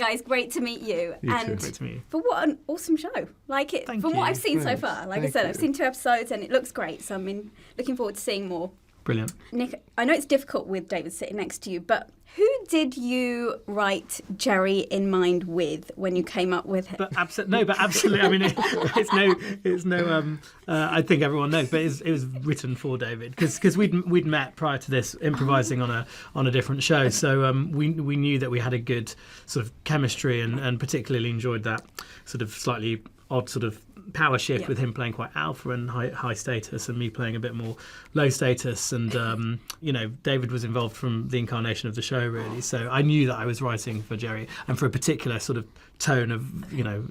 guys, great to meet you. You and too. Great to meet you. for what an awesome show. Like it, Thank from what you. I've seen so Thanks. far. Like I Thank said, you. I've seen 2 episodes and it looks great. So looking forward to seeing more. Brilliant. Nick, I know it's difficult with David sitting next to you, but who did you write Jerry in mind with when you came up with it? But absolutely. I mean, it's no. I think everyone knows, but it was written for David because we'd met prior to this, improvising on a different show. So we knew that we had a good sort of chemistry and particularly enjoyed that sort of slightly odd sort of power shift with him playing quite alpha and high status and me playing a bit more low status, and David was involved from the incarnation of the show really, so I knew that I was writing for Jerry and for a particular sort of tone of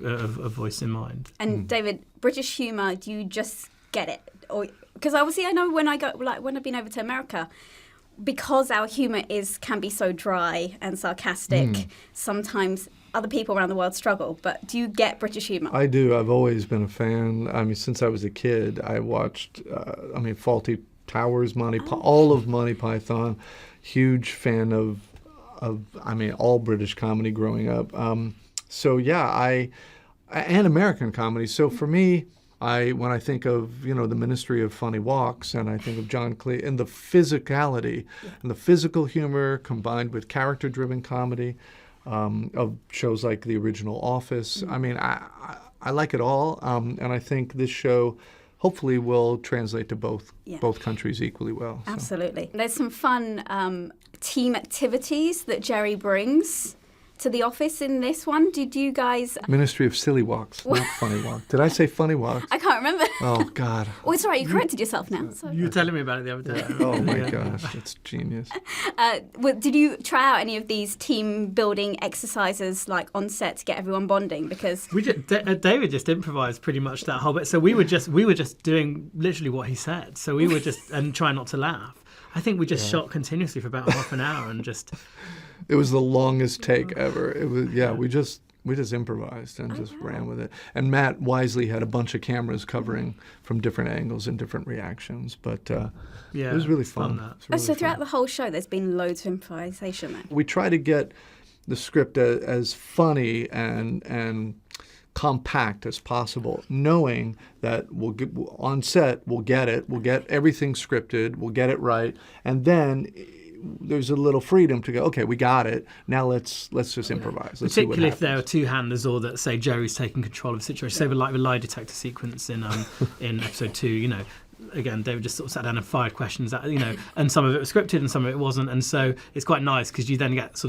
of voice in mind. And David, British humour, do you just get it? Or because obviously I know when I've been over to America, because our humour can be so dry and sarcastic, sometimes other people around the world struggle. But do you get British humour? I do. I've always been a fan. I mean, since I was a kid, I watched, Fawlty Towers, all of Monty Python. Huge fan of all British comedy growing up. And American comedy. So for me, when I think of, the Ministry of Funny Walks, and I think of John Cleese, and the physicality and the physical humor combined with character-driven comedy, of shows like the original Office. I mean, I like it all, and I think this show hopefully will translate to both countries equally well. So. Absolutely. There's some fun team activities that Jerry brings to the office in this one. Did you guys... Ministry of Silly Walks, not Funny Walks. Did I say Funny Walks? I can't remember. Oh, God. Oh, it's all right. You corrected yourself now. So. You were telling me about it the other day. Oh, my gosh. It's genius. Did you try out any of these team-building exercises like on set to get everyone bonding? Because David just improvised pretty much that whole bit. So we were just doing literally what he said. So we were just... and trying not to laugh. I think we just shot continuously for about half an hour and just... It was the longest take ever. It was we just improvised and just ran with it. And Matt wisely had a bunch of cameras covering from different angles and different reactions. But it was really fun. So throughout the whole show, there's been loads of improvisation then? We try to get the script as funny and compact as possible, knowing that on set we'll get it, we'll get everything scripted, we'll get it right, and then there's a little freedom to go, okay, we got it, now let's just improvise. Let's particularly if there are two-handers or that say Jerry's taking control of the situation. So like the lie detector sequence in episode 2, again, David just sort of sat down and fired questions at, and some of it was scripted and some of it wasn't, and so it's quite nice because you then get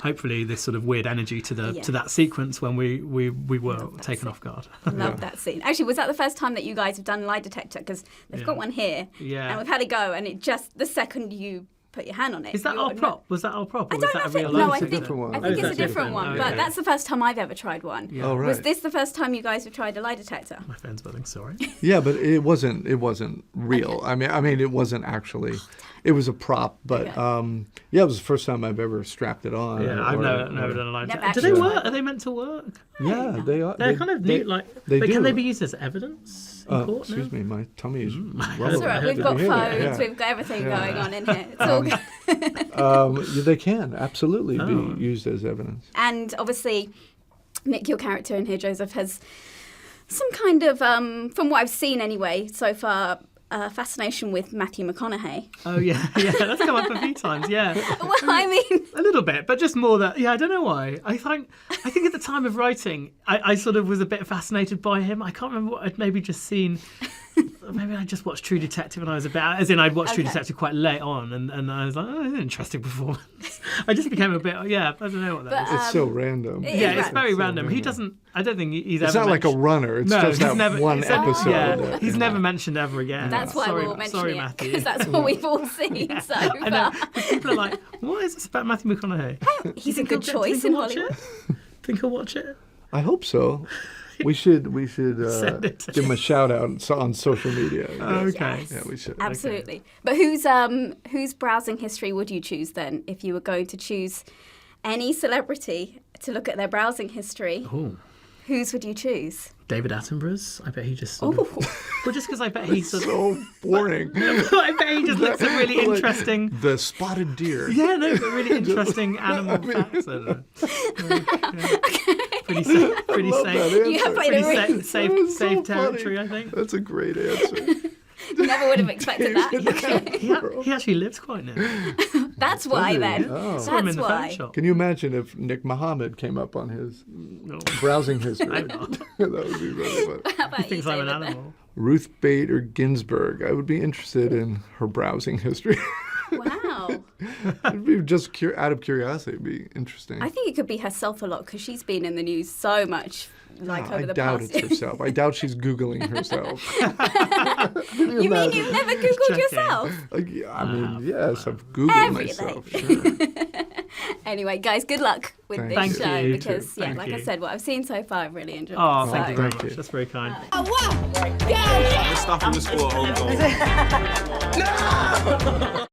hopefully this sort of weird energy to that sequence when we were taken off guard. Love that scene. Actually, was that the first time that you guys have done lie detector? Because they've got one here, and we've had a go, and it just the second you put your hand on it. Is that our prop? Was that our prop? Or I don't know was that if a real no, I life think, one? I think it's a different one, but Okay. that's the first time I've ever tried one. Yeah. Oh, right. Was this the first time you guys have tried a lie detector? My phone's buzzing, sorry. Yeah, but it wasn't real. Okay. I mean, it wasn't actually. It was a prop, but it was the first time I've ever strapped it on. Yeah, I've never done a lie detector. Do actually they work? Are they meant to work? Yeah, they are. They're kind of neat, can they be used as evidence in court? Excuse me, my tummy is. That's all right. We've got phones. We've got everything going on in here. It's all good. They can absolutely be used as evidence. And obviously, Nick, your character in here, Joseph, has some kind of, from what I've seen anyway so far, fascination with Matthew McConaughey. Oh yeah, that's come up a few times. Yeah. Well, I mean, a little bit, but just more that. Yeah, I don't know why. I think at the time of writing, I sort of was a bit fascinated by him. I can't remember what I'd maybe just seen. Maybe I just watched True Detective when I was I'd watched True Detective quite late on, and I was like, oh, it's an interesting performance. I just became a bit, I don't know what that is. It's so random. It's very random. He doesn't, I don't think he's ever It's not like a runner. It's just that one episode. Yeah, he's never mentioned ever again. That's why we'll mention it, Matthew. because that's what we've all seen so far. I know, people are like, what is this about Matthew McConaughey? He's a good choice in Hollywood. Think I'll watch it? I hope so. We should give him a shout out on social media. Okay. Yes. Yeah, we should. Absolutely. But whose browsing history would you choose then if you were going to choose any celebrity to look at their browsing history? Oh. Whose would you choose? David Attenborough's. I bet he just sort of... Well, just because I bet he's sort of... So boring. I bet he just looks at really interesting... The spotted deer. Yeah, no, but really interesting animal facts. I don't know. Pretty safe. Pretty love safe. that You have Pretty played a really... safe That was so territory, funny. I think. That's a great answer. Never would have expected that. He actually lives quite near. That's why then. Oh. Saw him in That's the phone why. shop. Can you imagine if Nick Mohammed came up on his No. browsing history? I'm not. That would be really fun. How about He thinks you, I'm an David, then? animal. Ruth Bader Ginsburg. I would be interested in her browsing history. Wow. It'd be just out of curiosity. It'd be interesting. I think it could be herself a lot because she's been in the news so much, over I the doubt past. it's herself. I doubt she's Googling herself. You mean you've never Googled Checking. yourself? I mean, yes, I've Googled Everything. myself. Sure. Anyway, guys, good luck with Thank this you. show Thank you. because, Thank like you. I said, what I've seen so far, I've really enjoyed. Oh, So- thank you very Thank much. you. That's very kind. Stuff in the score, home goal.